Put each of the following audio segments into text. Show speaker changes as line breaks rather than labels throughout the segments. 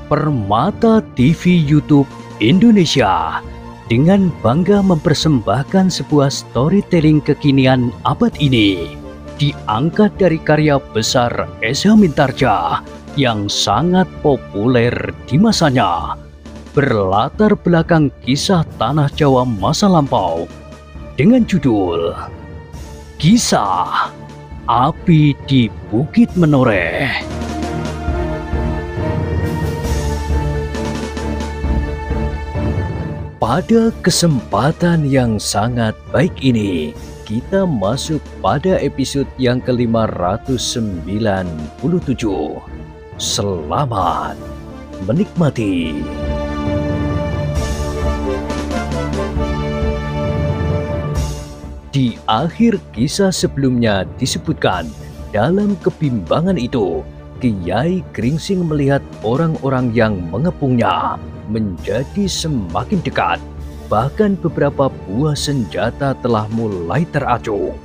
Permata TV YouTube Indonesia dengan bangga mempersembahkan sebuah storytelling kekinian abad ini, diangkat dari karya besar Esa Mintarja yang sangat populer di masanya, berlatar belakang kisah tanah Jawa masa lampau dengan judul Kisah Api di Bukit Menoreh. Pada kesempatan yang sangat baik ini, kita masuk pada episode yang ke-597. Selamat menikmati. Di akhir kisah sebelumnya disebutkan, dalam kebimbangan itu, Kiai Gringsing melihat orang-orang yang mengepungnya menjadi semakin dekat. Bahkan beberapa buah senjata telah mulai teracung.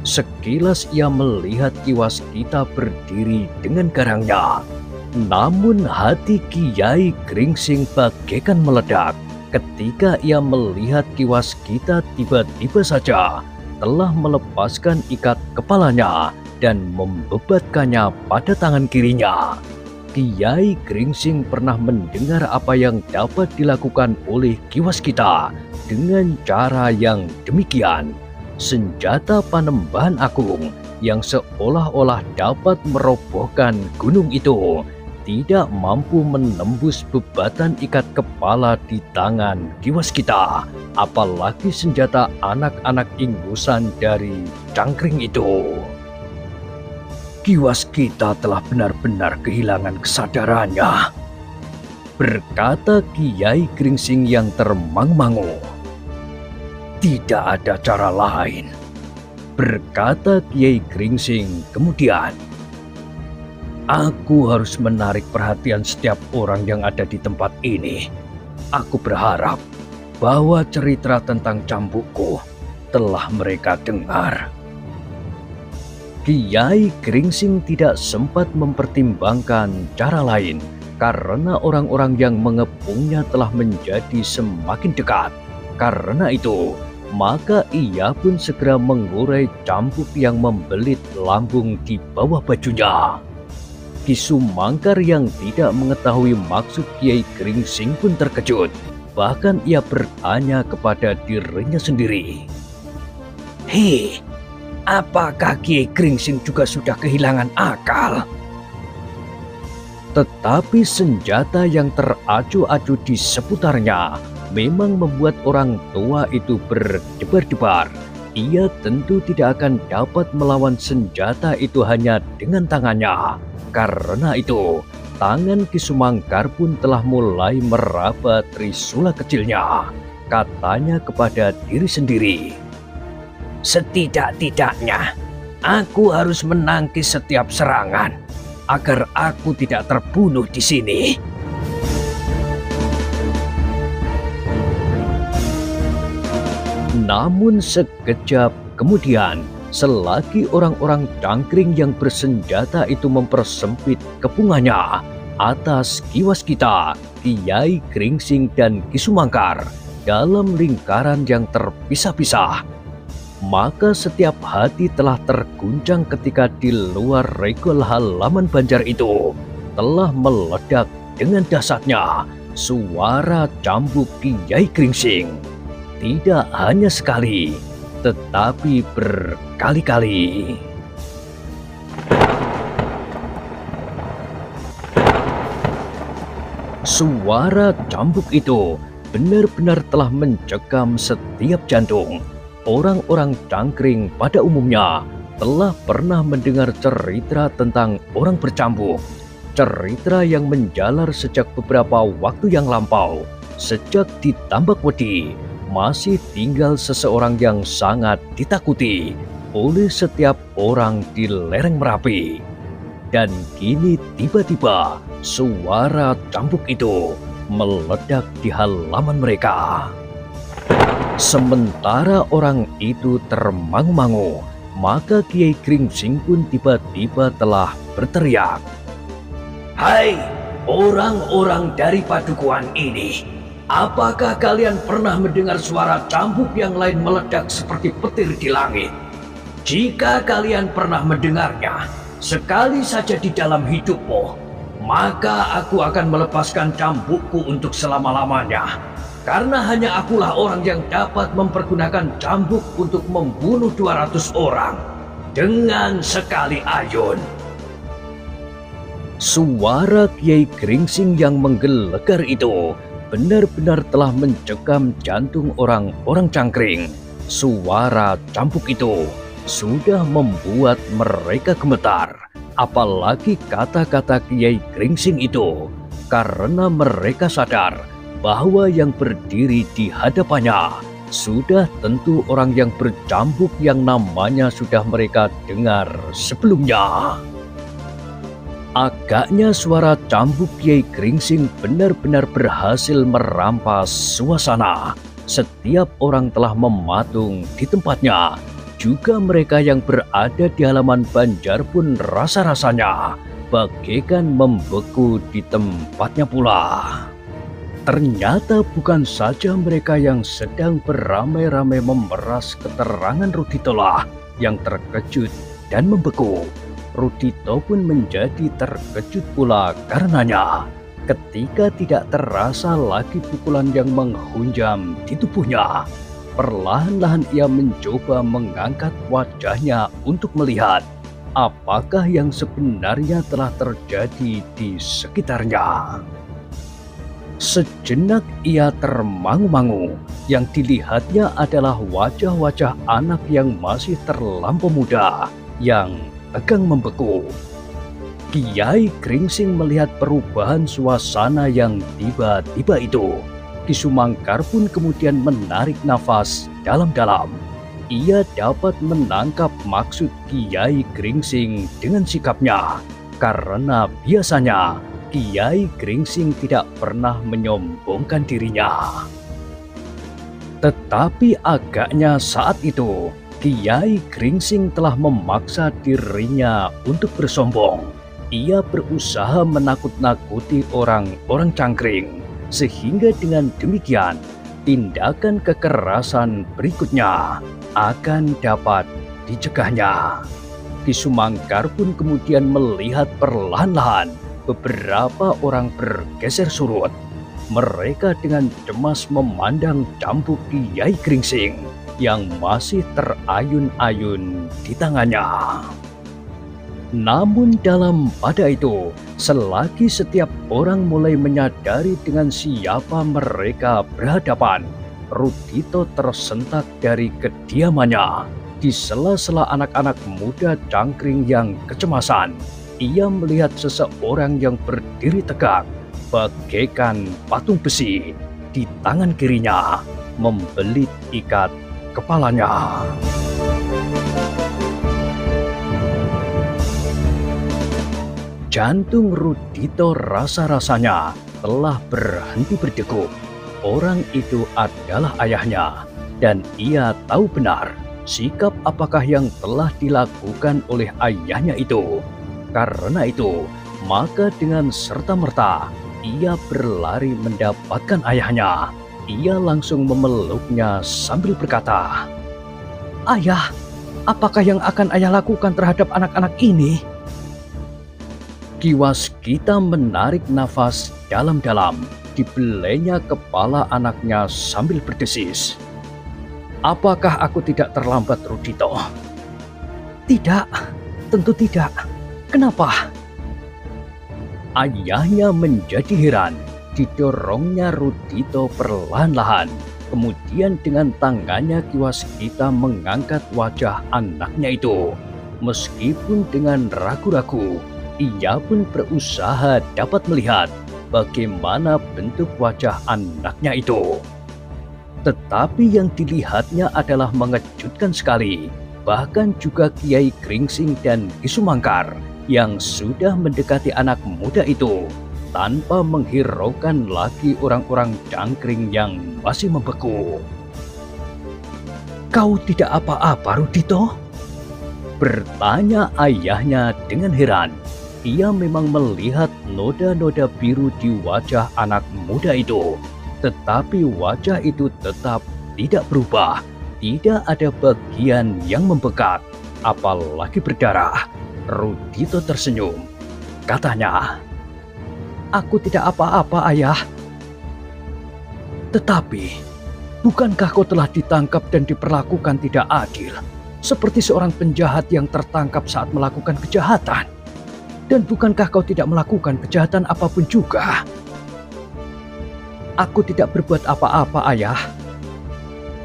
Sekilas ia melihat Kiwas Kita berdiri dengan garangnya. Namun hati Kiai Gringsing bagaikan meledak ketika ia melihat Kiwas Kita tiba-tiba saja telah melepaskan ikat kepalanya dan membebatkannya pada tangan kirinya. Kiai Gringsing pernah mendengar apa yang dapat dilakukan oleh Kiwas Kita dengan cara yang demikian. Senjata Panembahan Agung yang seolah-olah dapat merobohkan gunung itu tidak mampu menembus bebatan ikat kepala di tangan Kiwas Kita, apalagi senjata anak-anak ingusan dari cangkring itu. Kiwas Kita telah benar-benar kehilangan kesadarannya, berkata Kiai Gringsing yang termangu-mangu. Tidak ada cara lain, berkata Kiai Gringsing kemudian. Aku harus menarik perhatian setiap orang yang ada di tempat ini. Aku berharap bahwa cerita tentang cambukku telah mereka dengar. Kiai Gringsing tidak sempat mempertimbangkan cara lain karena orang-orang yang mengepungnya telah menjadi semakin dekat. Karena itu, maka ia pun segera mengurai cambuk yang membelit lambung di bawah bajunya. Ki Sumangkar yang tidak mengetahui maksud Kiai Gringsing pun terkejut. Bahkan ia bertanya kepada dirinya sendiri, "Hei, apakah Kiai Gringsing juga sudah kehilangan akal?" Tetapi senjata yang teracu-acu di seputarnya memang membuat orang tua itu berdebar-debar. Ia tentu tidak akan dapat melawan senjata itu hanya dengan tangannya. Karena itu, tangan Ki Sumangkar pun telah mulai meraba trisula kecilnya. Katanya kepada diri sendiri, "Setidak-tidaknya, aku harus menangkis setiap serangan agar aku tidak terbunuh di sini." Namun sekejap kemudian, selagi orang-orang cangkring yang bersenjata itu mempersempit kepungannya atas Kiwas Kita, Kiai Gringsing dan Ki Sumangkar dalam lingkaran yang terpisah-pisah, maka setiap hati telah terguncang ketika di luar regol halaman Banjar itu telah meledak dengan dahsyatnya suara cambuk Kiai Gringsing. Tidak hanya sekali, tetapi berkali-kali. Suara cambuk itu benar-benar telah mencekam setiap jantung. Orang-orang cangkring pada umumnya telah pernah mendengar cerita tentang orang bercambuk. Cerita yang menjalar sejak beberapa waktu yang lampau. Sejak di Tambak Wedi masih tinggal seseorang yang sangat ditakuti oleh setiap orang di lereng Merapi. Dan kini tiba-tiba suara cambuk itu meledak di halaman mereka. Sementara orang itu termangu-mangu, maka Kiai Gringsing pun tiba-tiba telah berteriak, "Hai, Orang-orang dari padukuhan ini, apakah kalian pernah mendengar suara cambuk yang lain meledak seperti petir di langit? Jika kalian pernah mendengarnya sekali saja di dalam hidupmu, maka aku akan melepaskan cambukku untuk selama-lamanya. Karena hanya akulah orang yang dapat mempergunakan cambuk untuk membunuh 200 orang dengan sekali ayun. Suara Kiai Gringsing yang menggelegar itu benar-benar telah mencekam jantung orang-orang cangkring. Suara cambuk itu sudah membuat mereka gemetar. Apalagi kata-kata Kiai Gringsing itu, karena mereka sadar bahwa yang berdiri di hadapannya sudah tentu orang yang bercambuk yang namanya sudah mereka dengar sebelumnya. Agaknya suara cambuk Kiai Gringsing benar-benar berhasil merampas suasana. Setiap orang telah mematung di tempatnya. Juga mereka yang berada di halaman Banjar pun rasa-rasanya bagaikan membeku di tempatnya pula. Ternyata bukan saja mereka yang sedang beramai-ramai memeras keterangan Rudito lah yang terkejut dan membeku. Rudito pun menjadi terkejut pula karenanya ketika tidak terasa lagi pukulan yang menghunjam di tubuhnya. Perlahan-lahan ia mencoba mengangkat wajahnya untuk melihat apakah yang sebenarnya telah terjadi di sekitarnya. Sejenak ia termangu-mangu. Yang dilihatnya adalah wajah-wajah anak yang masih terlampau muda yang tegang membeku. Kiai Gringsing melihat perubahan suasana yang tiba-tiba itu. Ki Sumangkar pun kemudian menarik nafas dalam-dalam. Ia dapat menangkap maksud Kiai Gringsing dengan sikapnya, karena biasanya Kiai Gringsing tidak pernah menyombongkan dirinya. Tetapi agaknya saat itu Kiai Gringsing telah memaksa dirinya untuk bersombong. Ia berusaha menakut-nakuti orang-orang cangkring, sehingga dengan demikian tindakan kekerasan berikutnya akan dapat dicegahnya. Ki Sumangkar pun kemudian melihat perlahan-lahan beberapa orang bergeser surut. Mereka dengan cemas memandang cambuk Kiai Gringsing yang masih terayun-ayun di tangannya. Namun dalam pada itu, selagi setiap orang mulai menyadari dengan siapa mereka berhadapan, Rudito tersentak dari kediamannya. Di sela-sela anak-anak muda cangkring yang kecemasan, ia melihat seseorang yang berdiri tegak bagaikan patung besi. Di tangan kirinya membelit ikat kepalanya. Jantung Rudito rasa-rasanya telah berhenti berdegup. Orang itu adalah ayahnya, dan ia tahu benar sikap apakah yang telah dilakukan oleh ayahnya itu. Karena itu, maka dengan serta-merta ia berlari mendapatkan ayahnya. Ia langsung memeluknya sambil berkata, "Ayah, apakah yang akan ayah lakukan terhadap anak-anak ini?" Ki Waskita menarik nafas dalam-dalam. Dibelainya kepala anaknya sambil berdesis, "Apakah aku tidak terlambat, Rudito?" "Tidak, tentu tidak. Kenapa?" Ayahnya menjadi heran. Didorongnya Rudito perlahan-lahan. Kemudian dengan tangannya Ki Waskita mengangkat wajah anaknya itu. Meskipun dengan ragu-ragu, ia pun berusaha dapat melihat bagaimana bentuk wajah anaknya itu. Tetapi yang dilihatnya adalah mengejutkan sekali. Bahkan juga Kiai Gringsing dan Ki Sumangkar yang sudah mendekati anak muda itu tanpa menghiraukan lagi orang-orang cangkring yang masih membeku. "Kau tidak apa-apa, Rudito?" bertanya ayahnya dengan heran. Ia memang melihat noda-noda biru di wajah anak muda itu, tetapi wajah itu tetap tidak berubah. Tidak ada bagian yang membekat, apalagi berdarah. Rudito tersenyum. Katanya, "Aku tidak apa-apa, Ayah. Tetapi, bukankah kau telah ditangkap dan diperlakukan tidak adil, seperti seorang penjahat yang tertangkap saat melakukan kejahatan? Dan bukankah kau tidak melakukan kejahatan apapun juga?" "Aku tidak berbuat apa-apa, Ayah.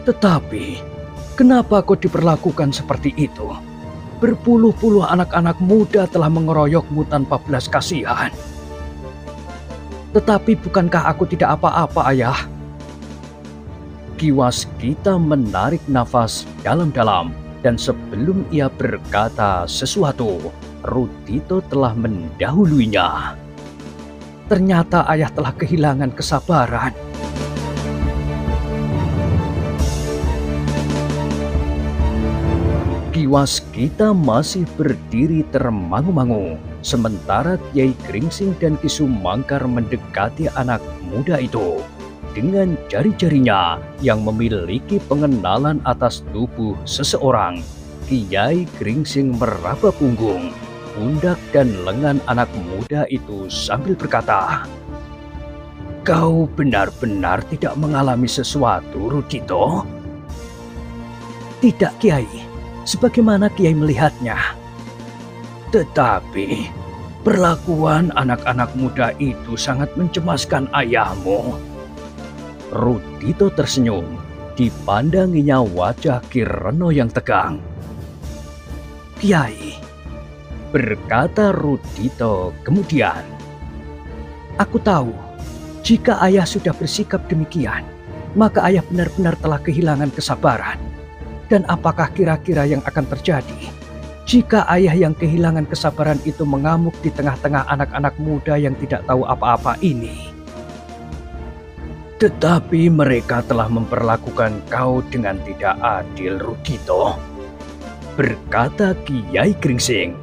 Tetapi, kenapa kau diperlakukan seperti itu? Berpuluh-puluh anak-anak muda telah mengeroyokmu tanpa belas kasihan." "Tetapi bukankah aku tidak apa-apa, Ayah?" Kiwaskita menarik nafas dalam-dalam, dan sebelum ia berkata sesuatu, Rudito telah mendahuluinya. "Ternyata Ayah telah kehilangan kesabaran." Kiwaskita masih berdiri termangu-mangu, sementara Kiai Gringsing dan Ki Sumangkar mendekati anak muda itu. Dengan jari-jarinya yang memiliki pengenalan atas tubuh seseorang, Kiai Gringsing meraba punggung, pundak dan lengan anak muda itu sambil berkata, "Kau benar-benar tidak mengalami sesuatu, Rudito?" "Tidak, Kiai, sebagaimana Kiai melihatnya. Tetapi perlakuan anak-anak muda itu sangat mencemaskan ayahmu." Rudito tersenyum. Dipandanginya wajah Ki Reno yang tegang. "Kiai," berkata Rudito kemudian, "aku tahu jika Ayah sudah bersikap demikian, maka Ayah benar-benar telah kehilangan kesabaran. Dan apakah kira-kira yang akan terjadi jika Ayah yang kehilangan kesabaran itu mengamuk di tengah-tengah anak-anak muda yang tidak tahu apa-apa ini?" "Tetapi mereka telah memperlakukan kau dengan tidak adil, Rudito," berkata Kiai Gringsing.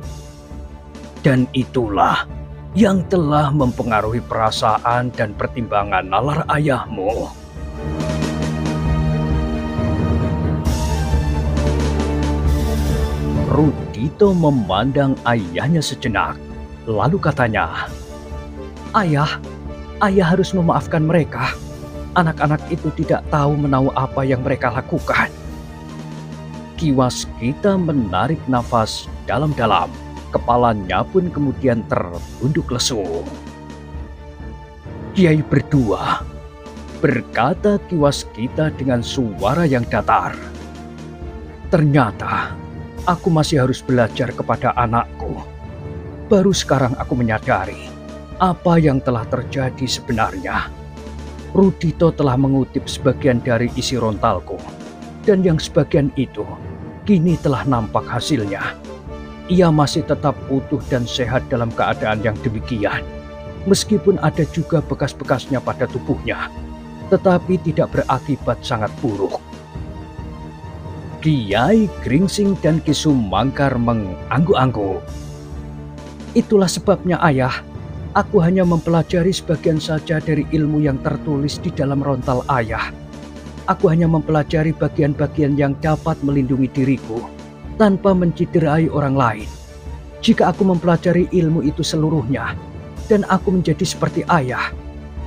"Dan itulah yang telah mempengaruhi perasaan dan pertimbangan nalar ayahmu." Rudito memandang ayahnya sejenak, lalu katanya, Ayah harus memaafkan mereka. Anak-anak itu tidak tahu menahu apa yang mereka lakukan." Kiwaskita menarik nafas dalam-dalam, kepalanya pun kemudian tertunduk lesu. "Kiai berdua," berkata Kiwaskita dengan suara yang datar, "ternyata aku masih harus belajar kepada anakku. Baru sekarang aku menyadari apa yang telah terjadi sebenarnya. Rudito telah mengutip sebagian dari isi rontalku, dan yang sebagian itu kini telah nampak hasilnya. Ia masih tetap utuh dan sehat dalam keadaan yang demikian, meskipun ada juga bekas-bekasnya pada tubuhnya, tetapi tidak berakibat sangat buruk." Kiai Gringsing dan Ki Sumangkar mengangguk-angguk. "Itulah sebabnya, Ayah, aku hanya mempelajari sebagian saja dari ilmu yang tertulis di dalam rontal Ayah. Aku hanya mempelajari bagian-bagian yang dapat melindungi diriku tanpa menciderai orang lain. Jika aku mempelajari ilmu itu seluruhnya dan aku menjadi seperti Ayah,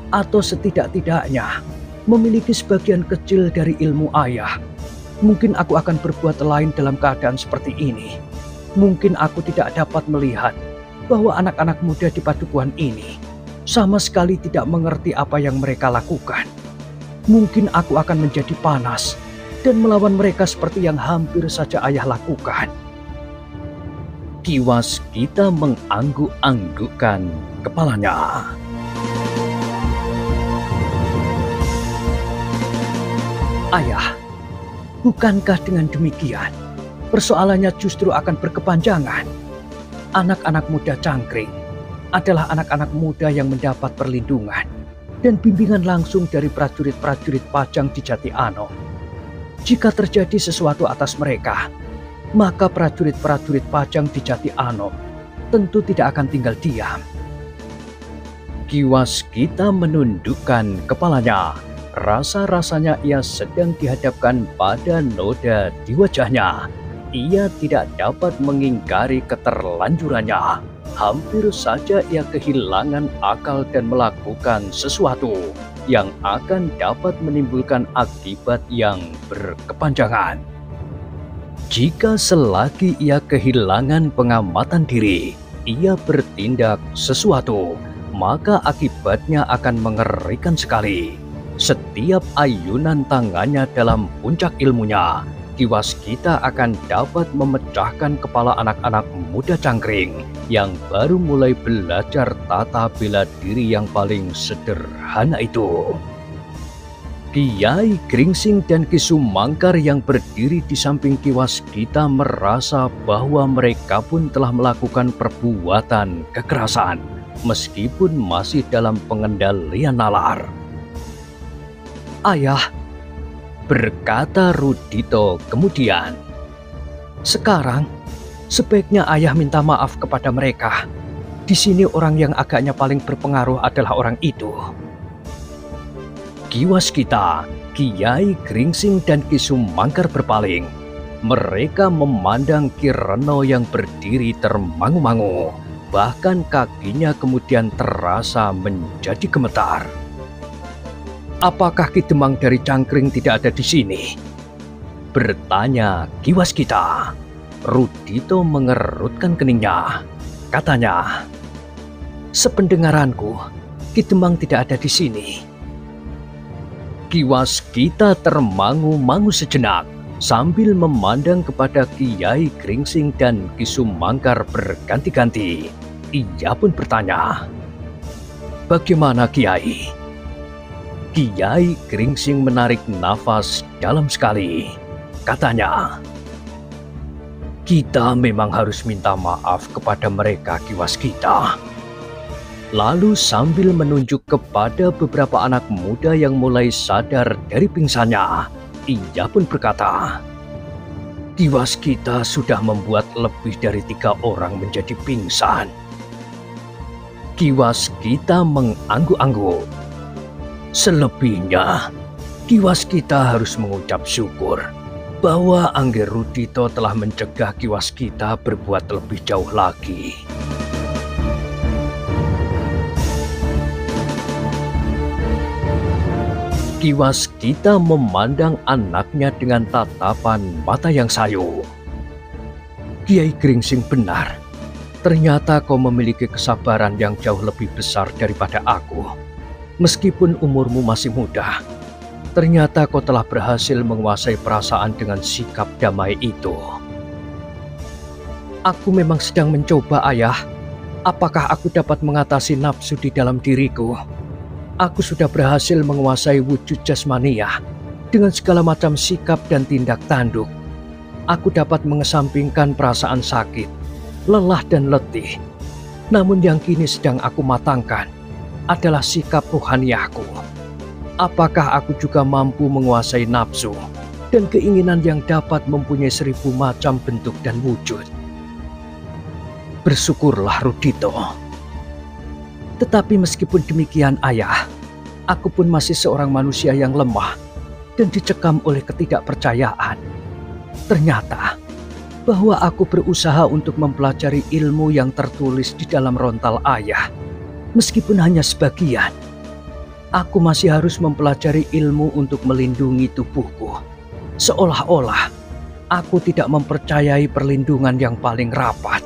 atau setidak-tidaknya memiliki sebagian kecil dari ilmu Ayah, mungkin aku akan berbuat lain dalam keadaan seperti ini. Mungkin aku tidak dapat melihat bahwa anak-anak muda di padukuhan ini sama sekali tidak mengerti apa yang mereka lakukan. Mungkin aku akan menjadi panas dan melawan mereka seperti yang hampir saja Ayah lakukan." Kiwaskita mengangguk-anggukkan kepalanya. "Ayah, bukankah dengan demikian persoalannya justru akan berkepanjangan? Anak-anak muda Cangkring adalah anak-anak muda yang mendapat perlindungan dan bimbingan langsung dari prajurit-prajurit Pajang di Jati Anom. Jika terjadi sesuatu atas mereka, maka prajurit-prajurit Pajang di Jati Anom tentu tidak akan tinggal diam. Ki Waskita menundukkan kepalanya. Rasa-rasanya ia sedang dihadapkan pada noda di wajahnya. Ia tidak dapat mengingkari keterlanjurannya. Hampir saja ia kehilangan akal dan melakukan sesuatu yang akan dapat menimbulkan akibat yang berkepanjangan. Jika selagi ia kehilangan pengamatan diri, ia bertindak sesuatu, maka akibatnya akan mengerikan sekali. Setiap ayunan tangannya dalam puncak ilmunya, Ki Waskita akan dapat memecahkan kepala anak-anak muda cangkring yang baru mulai belajar tata bela diri yang paling sederhana itu. Kiai Gringsing dan Ki Sumangkar yang berdiri di samping Ki Waskita merasa bahwa mereka pun telah melakukan perbuatan kekerasan, meskipun masih dalam pengendalian nalar. "Ayah," berkata Rudito kemudian, "sekarang sebaiknya ayah minta maaf kepada mereka. Di sini orang yang agaknya paling berpengaruh adalah orang itu." Ki Waskita, Kiai Gringsing dan Ki Sumangkar berpaling. Mereka memandang Ki Reno yang berdiri termangu-mangu. Bahkan kakinya kemudian terasa menjadi gemetar. "Apakah Ki Demang dari Cangkring tidak ada di sini?" bertanya Ki Waskita. Rudito mengerutkan keningnya. Katanya, "Sependengaranku, Ki Demang tidak ada di sini." Ki Waskita termangu-mangu sejenak sambil memandang kepada Kiai Gringsing dan Ki Sumangkar berganti-ganti. Ia pun bertanya, "Bagaimana Kiai?" Kiai Gringsing menarik nafas dalam sekali. Katanya, "Kita memang harus minta maaf kepada mereka, Ki Waskita." Lalu sambil menunjuk kepada beberapa anak muda yang mulai sadar dari pingsannya, ia pun berkata, "Ki Waskita sudah membuat lebih dari 3 orang menjadi pingsan." Ki Waskita mengangguk-angguk. "Selebihnya, Ki Waskita harus mengucap syukur bahwa Angger Rudito telah mencegah Ki Waskita berbuat lebih jauh lagi." Ki Waskita memandang anaknya dengan tatapan mata yang sayu. "Kiai Gringsing benar. Ternyata kau memiliki kesabaran yang jauh lebih besar daripada aku. Meskipun umurmu masih muda, ternyata kau telah berhasil menguasai perasaan dengan sikap damai itu." "Aku memang sedang mencoba, Ayah. Apakah aku dapat mengatasi nafsu di dalam diriku? Aku sudah berhasil menguasai wujud jasmania dengan segala macam sikap dan tindak tanduk. Aku dapat mengesampingkan perasaan sakit, lelah dan letih. Namun yang kini sedang aku matangkan adalah sikap rohaniahku. Apakah aku juga mampu menguasai nafsu dan keinginan yang dapat mempunyai 1000 macam bentuk dan wujud?" "Bersyukurlah Rudito. Tetapi meskipun demikian Ayah, aku pun masih seorang manusia yang lemah dan dicekam oleh ketidakpercayaan. Ternyata bahwa aku berusaha untuk mempelajari ilmu yang tertulis di dalam rontal Ayah, meskipun hanya sebagian. Aku masih harus mempelajari ilmu untuk melindungi tubuhku. Seolah-olah aku tidak mempercayai perlindungan yang paling rapat.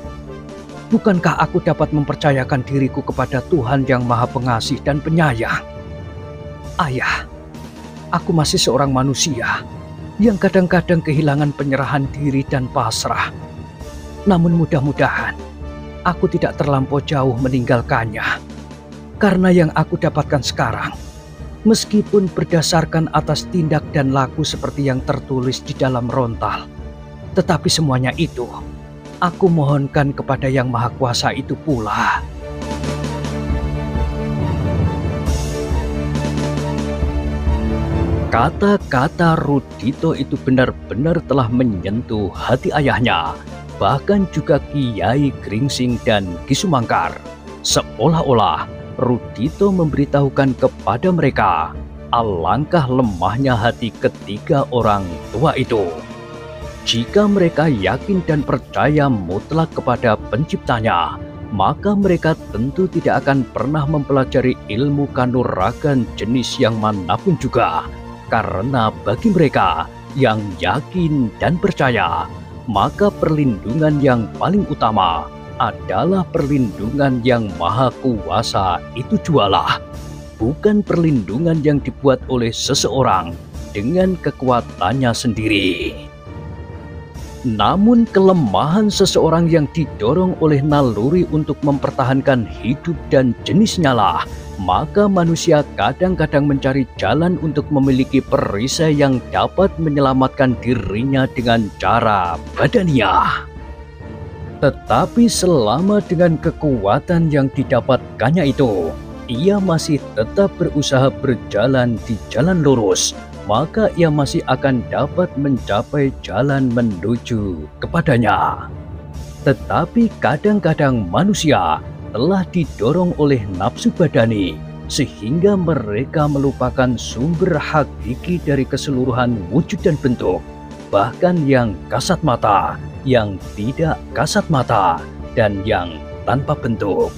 Bukankah aku dapat mempercayakan diriku kepada Tuhan yang Maha Pengasih dan Penyayang? Ayah, aku masih seorang manusia yang kadang-kadang kehilangan penyerahan diri dan pasrah. Namun mudah-mudahan aku tidak terlampau jauh meninggalkannya. Karena yang aku dapatkan sekarang, meskipun berdasarkan atas tindak dan laku seperti yang tertulis di dalam rontal, tetapi semuanya itu aku mohonkan kepada Yang Maha Kuasa itu pula." Kata-kata Rudito itu benar-benar telah menyentuh hati ayahnya. bahkan juga Kiai Gringsing dan Ki Sumangkar. Seolah-olah Rudito memberitahukan kepada mereka alangkah lemahnya hati ketiga orang tua itu. Jika mereka yakin dan percaya mutlak kepada penciptanya, maka mereka tentu tidak akan pernah mempelajari ilmu kanuragan jenis yang manapun juga. Karena bagi mereka yang yakin dan percaya, maka perlindungan yang paling utama adalah perlindungan yang maha kuasa itu jualah, bukan perlindungan yang dibuat oleh seseorang dengan kekuatannya sendiri. Namun kelemahan seseorang yang didorong oleh naluri untuk mempertahankan hidup dan jenisnya lah, maka manusia kadang-kadang mencari jalan untuk memiliki perisai yang dapat menyelamatkan dirinya dengan cara badaniah. Tetapi selama dengan kekuatan yang didapatkannya itu, ia masih tetap berusaha berjalan di jalan lurus, maka ia masih akan dapat mencapai jalan menuju kepadanya. Tetapi kadang-kadang manusia telah didorong oleh nafsu badani, sehingga mereka melupakan sumber hakiki dari keseluruhan wujud dan bentuk, bahkan yang kasat mata, yang tidak kasat mata, dan yang tanpa bentuk.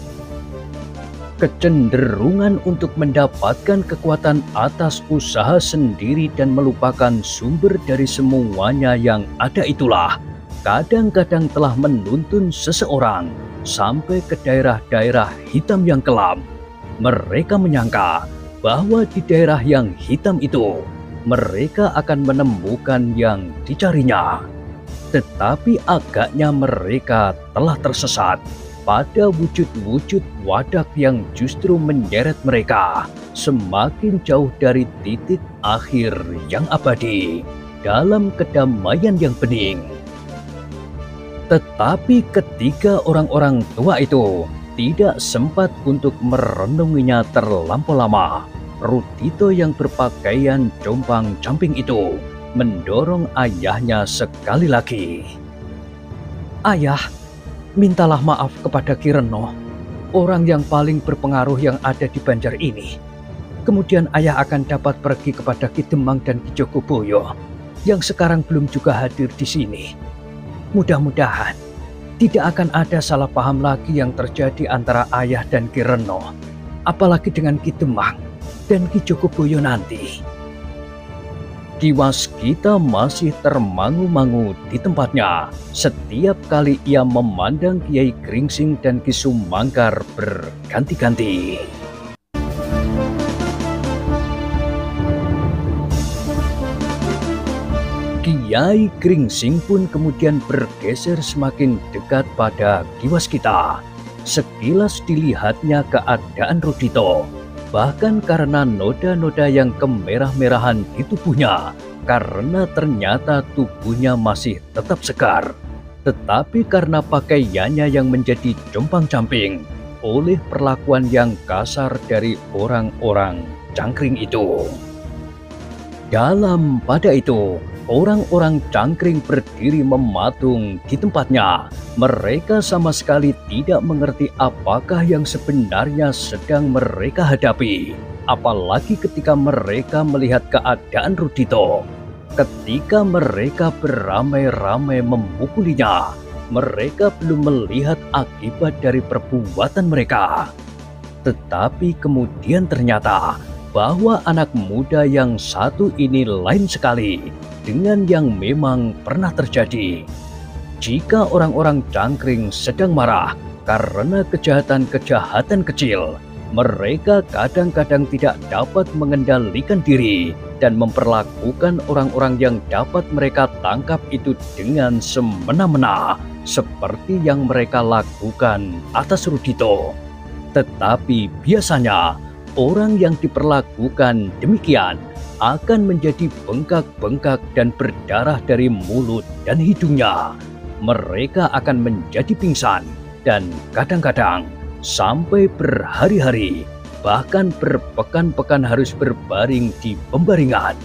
Kecenderungan untuk mendapatkan kekuatan atas usaha sendiri dan melupakan sumber dari semuanya yang ada itulah kadang-kadang telah menuntun seseorang sampai ke daerah-daerah hitam yang kelam. Mereka menyangka bahwa di daerah yang hitam itu mereka akan menemukan yang dicarinya. Tetapi agaknya mereka telah tersesat pada wujud-wujud wadak yang justru menyeret mereka semakin jauh dari titik akhir yang abadi dalam kedamaian yang bening. Tetapi ketiga orang-orang tua itu tidak sempat untuk merenunginya terlampau lama. Rudito yang berpakaian compang-camping itu mendorong ayahnya sekali lagi. "Ayah, mintalah maaf kepada Ki Reno, orang yang paling berpengaruh yang ada di Banjar ini. Kemudian ayah akan dapat pergi kepada Ki Demang dan Ki Jogoboyo yang sekarang belum juga hadir di sini. Mudah-mudahan tidak akan ada salah paham lagi yang terjadi antara ayah dan Ki Reno, apalagi dengan Ki Demang dan Ki Jogoboyo nanti." Ki Waskita masih termangu-mangu di tempatnya setiap kali ia memandang Kiai Gringsing dan Ki Sumangkar berganti-ganti. Kiai Gringsing pun kemudian bergeser semakin dekat pada Ki Waskita. Sekilas dilihatnya keadaan Rudito, bahkan karena noda-noda yang kemerah-merahan di tubuhnya, karena ternyata tubuhnya masih tetap segar, tetapi karena pakaiannya yang menjadi compang-camping oleh perlakuan yang kasar dari orang-orang cangkring itu. Dalam pada itu, orang-orang cangkring berdiri mematung di tempatnya. Mereka sama sekali tidak mengerti apakah yang sebenarnya sedang mereka hadapi. Apalagi ketika mereka melihat keadaan Rudito. Ketika mereka beramai-ramai memukulinya, mereka belum melihat akibat dari perbuatan mereka. Tetapi kemudian ternyata bahwa anak muda yang satu ini lain sekali dengan yang memang pernah terjadi. Jika orang-orang cangkring sedang marah karena kejahatan-kejahatan kecil, mereka kadang-kadang tidak dapat mengendalikan diri dan memperlakukan orang-orang yang dapat mereka tangkap itu dengan semena-mena, seperti yang mereka lakukan atas Rudito. Tetapi biasanya orang yang diperlakukan demikian akan menjadi bengkak-bengkak dan berdarah dari mulut dan hidungnya. Mereka akan menjadi pingsan dan kadang-kadang sampai berhari-hari, bahkan berpekan-pekan harus berbaring di pembaringan.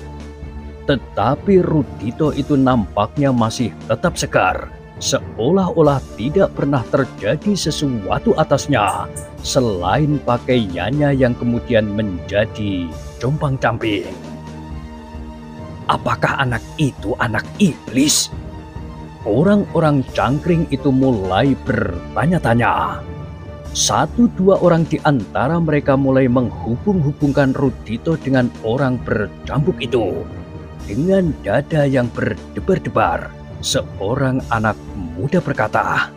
Tetapi Rudito itu nampaknya masih tetap segar, seolah-olah tidak pernah terjadi sesuatu atasnya, selain pakaiannya yang kemudian menjadi compang-camping. Apakah anak itu anak iblis? Orang-orang cangkring itu mulai bertanya-tanya. Satu dua orang di antara mereka mulai menghubung-hubungkan Rudito dengan orang bercambuk itu. Dengan dada yang berdebar-debar, seorang anak muda berkata,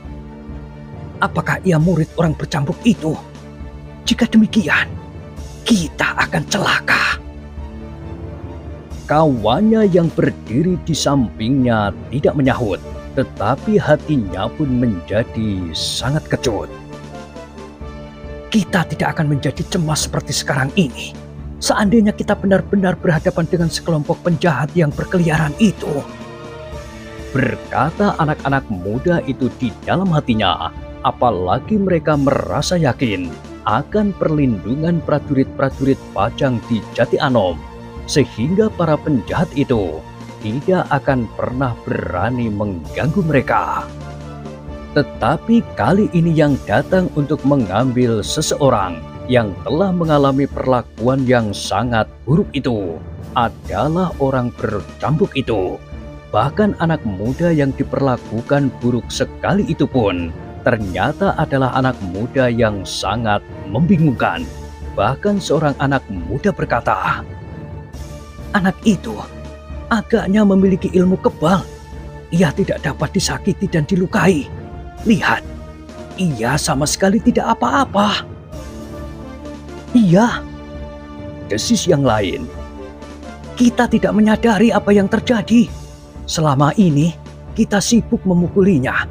"Apakah ia murid orang bercambuk itu? Jika demikian, kita akan celaka." Kawannya yang berdiri di sampingnya tidak menyahut, tetapi hatinya pun menjadi sangat kecut. Kita tidak akan menjadi cemas seperti sekarang ini, seandainya kita benar-benar berhadapan dengan sekelompok penjahat yang berkeliaran itu, berkata anak-anak muda itu di dalam hatinya, apalagi mereka merasa yakin akan perlindungan prajurit-prajurit Pajang di Jati Anom, sehingga para penjahat itu tidak akan pernah berani mengganggu mereka. Tetapi kali ini yang datang untuk mengambil seseorang yang telah mengalami perlakuan yang sangat buruk itu adalah orang bercambuk itu. Bahkan anak muda yang diperlakukan buruk sekali itu pun ternyata adalah anak muda yang sangat membingungkan. Bahkan seorang anak muda berkata, "Anak itu agaknya memiliki ilmu kebal. Ia tidak dapat disakiti dan dilukai. Lihat, ia sama sekali tidak apa-apa." "Iya," desis yang lain, "kita tidak menyadari apa yang terjadi. Selama ini kita sibuk memukulinya.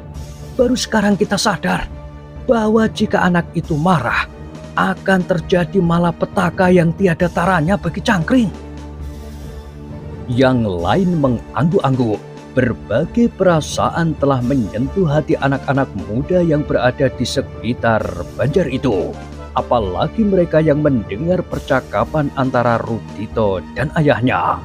Baru sekarang kita sadar bahwa jika anak itu marah, akan terjadi malapetaka yang tiada taranya bagi cangkring." Yang lain mengangguk-angguk. Berbagai perasaan telah menyentuh hati anak-anak muda yang berada di sekitar banjar itu. Apalagi mereka yang mendengar percakapan antara Rudito dan ayahnya.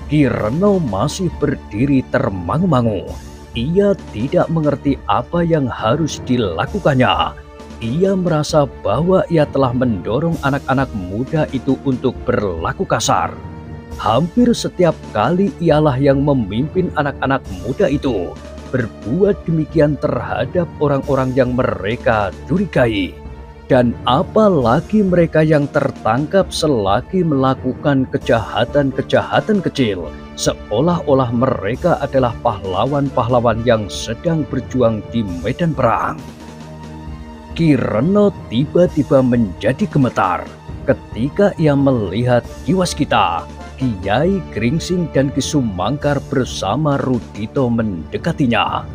Ki Reno masih berdiri termangu-mangu. Ia tidak mengerti apa yang harus dilakukannya. Ia merasa bahwa ia telah mendorong anak-anak muda itu untuk berlaku kasar. Hampir setiap kali ialah yang memimpin anak-anak muda itu berbuat demikian terhadap orang-orang yang mereka curigai. Dan apalagi mereka yang tertangkap selagi melakukan kejahatan-kejahatan kecil, seolah-olah mereka adalah pahlawan-pahlawan yang sedang berjuang di medan perang. Ki Reno tiba-tiba menjadi gemetar ketika ia melihat Ki Waskita, Kiai Gringsing dan Ki Sumangkar bersama Rudito mendekatinya.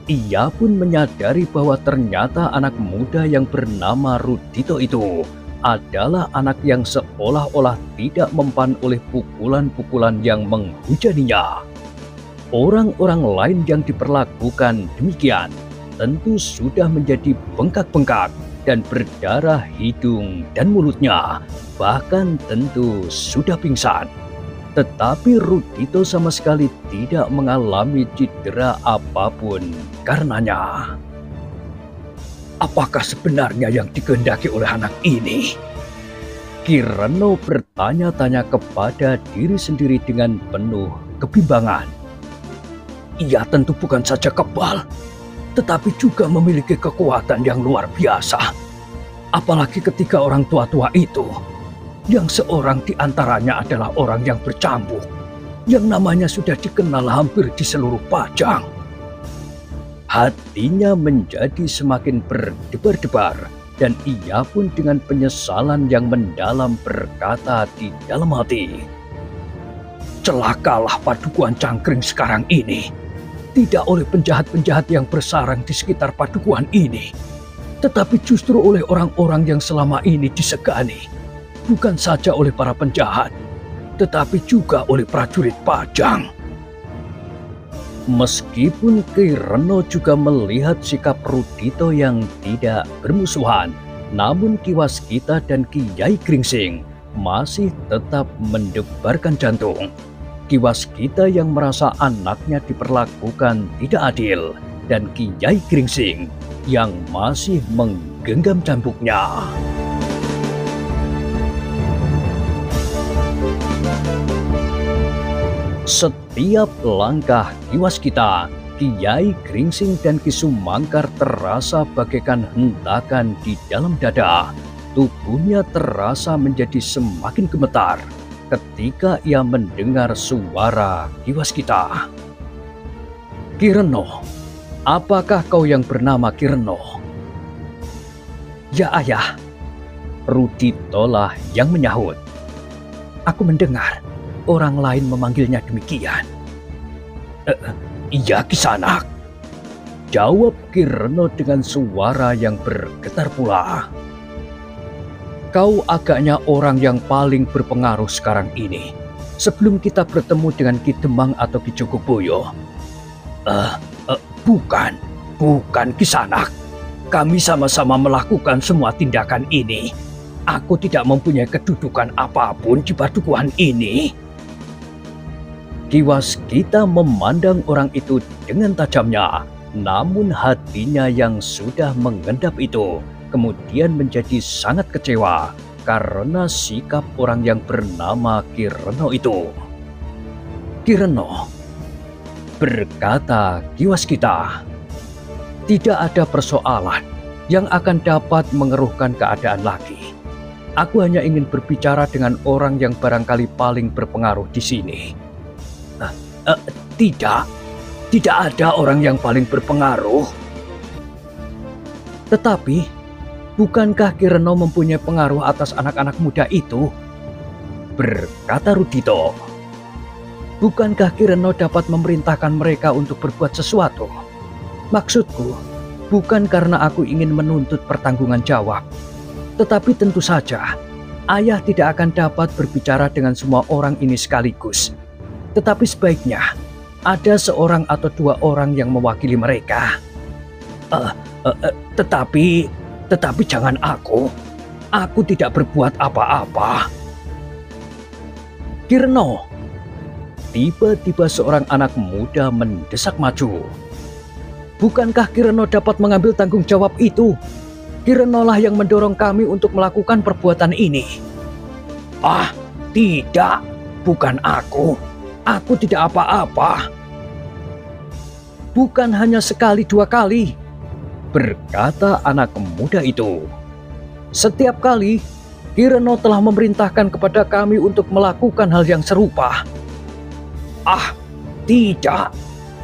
Ia pun menyadari bahwa ternyata anak muda yang bernama Rudito itu adalah anak yang seolah-olah tidak mempan oleh pukulan-pukulan yang menghujaninya. Orang-orang lain yang diperlakukan demikian tentu sudah menjadi bengkak-bengkak dan berdarah hidung dan mulutnya, bahkan tentu sudah pingsan. Tetapi Rudito sama sekali tidak mengalami cedera apapun karenanya. Apakah sebenarnya yang dikehendaki oleh anak ini? Ki Reno bertanya-tanya kepada diri sendiri dengan penuh kebimbangan. Ia tentu bukan saja kebal, tetapi juga memiliki kekuatan yang luar biasa. Apalagi ketika orang tua-tua itu, yang seorang di antaranya adalah orang yang bercambuk, yang namanya sudah dikenal hampir di seluruh Pajang. Hatinya menjadi semakin berdebar-debar, dan ia pun dengan penyesalan yang mendalam berkata di dalam hati, "Celakalah Padukuhan Cangkring sekarang ini. Tidak oleh penjahat-penjahat yang bersarang di sekitar padukuhan ini, tetapi justru oleh orang-orang yang selama ini disegani, bukan saja oleh para penjahat, tetapi juga oleh prajurit Pajang." Meskipun Ki Reno juga melihat sikap Rudito yang tidak bermusuhan, namun Ki Waskita dan Kiai Gringsing masih tetap mendebarkan jantung. Kiwas kita yang merasa anaknya diperlakukan tidak adil, dan Kiai Gringsing yang masih menggenggam cambuknya. Setiap langkah Kiwas kita, Kiai Gringsing dan Ki Sumangkar terasa bagaikan hentakan di dalam dada. Tubuhnya terasa menjadi semakin gemetar ketika ia mendengar suara Kiwas kita. "Ki Reno, apakah kau yang bernama Ki Reno?" "Ya ayah," Rudito lah yang menyahut. "Aku mendengar orang lain memanggilnya demikian." "Iya Kisanak," jawab Ki Reno dengan suara yang bergetar pula. "Kau agaknya orang yang paling berpengaruh sekarang ini, sebelum kita bertemu dengan Ki Demang atau Ki Jogoboyo." Bukan Kisanak. Kami sama-sama melakukan semua tindakan ini. Aku tidak mempunyai kedudukan apapun di padukuhan ini." Kiwas kita memandang orang itu dengan tajamnya, namun hatinya yang sudah mengendap itu kemudian menjadi sangat kecewa karena sikap orang yang bernama Ki Reno itu. "Ki Reno," berkata Kiwas kita, "tidak ada persoalan yang akan dapat mengeruhkan keadaan lagi. Aku hanya ingin berbicara dengan orang yang barangkali paling berpengaruh di sini." Tidak ada orang yang paling berpengaruh." "Tetapi, bukankah Ki Reno mempunyai pengaruh atas anak-anak muda itu?" berkata Rudito. "Bukankah Ki Reno dapat memerintahkan mereka untuk berbuat sesuatu? Maksudku, bukan karena aku ingin menuntut pertanggungan jawab. Tetapi tentu saja, ayah tidak akan dapat berbicara dengan semua orang ini sekaligus. Tetapi sebaiknya, ada seorang atau dua orang yang mewakili mereka." Tetapi jangan aku. Aku tidak berbuat apa-apa." "Ki Reno," tiba-tiba seorang anak muda mendesak maju. "Bukankah Ki Reno dapat mengambil tanggung jawab itu? Ki Reno lah yang mendorong kami untuk melakukan perbuatan ini." Tidak, bukan aku. Aku tidak apa-apa." "Bukan hanya sekali dua kali," berkata anak muda itu. "Setiap kali Ki Reno telah memerintahkan kepada kami untuk melakukan hal yang serupa." Tidak,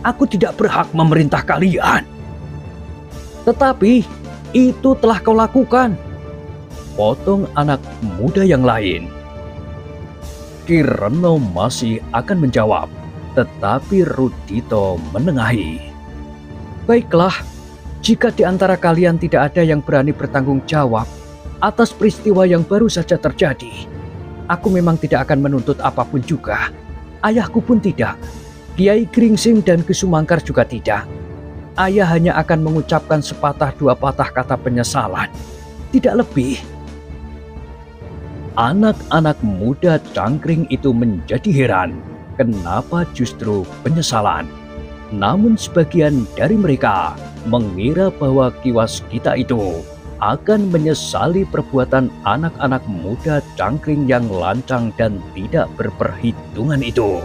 aku tidak berhak memerintah kalian." "Tetapi itu telah kau lakukan," potong anak muda yang lain. Ki Reno masih akan menjawab, tetapi Rudito menengahi. "Baiklah, jika di antara kalian tidak ada yang berani bertanggung jawab atas peristiwa yang baru saja terjadi, aku memang tidak akan menuntut apapun juga. Ayahku pun tidak. Kiai Gringsing dan Ki Sumangkar juga tidak. Ayah hanya akan mengucapkan sepatah dua patah kata penyesalan, tidak lebih." Anak-anak muda cangkring itu menjadi heran kenapa justru penyesalan. Namun sebagian dari mereka mengira bahwa Kiwas kita itu akan menyesali perbuatan anak-anak muda cangkring yang lancang dan tidak berperhitungan itu.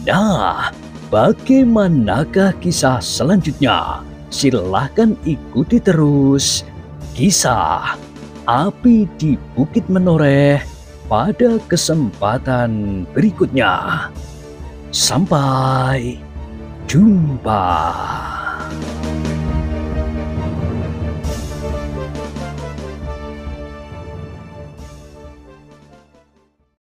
Nah, bagaimanakah kisah selanjutnya? Silahkan ikuti terus kisah Api di Bukit Menoreh pada kesempatan berikutnya. Sampai jumpa.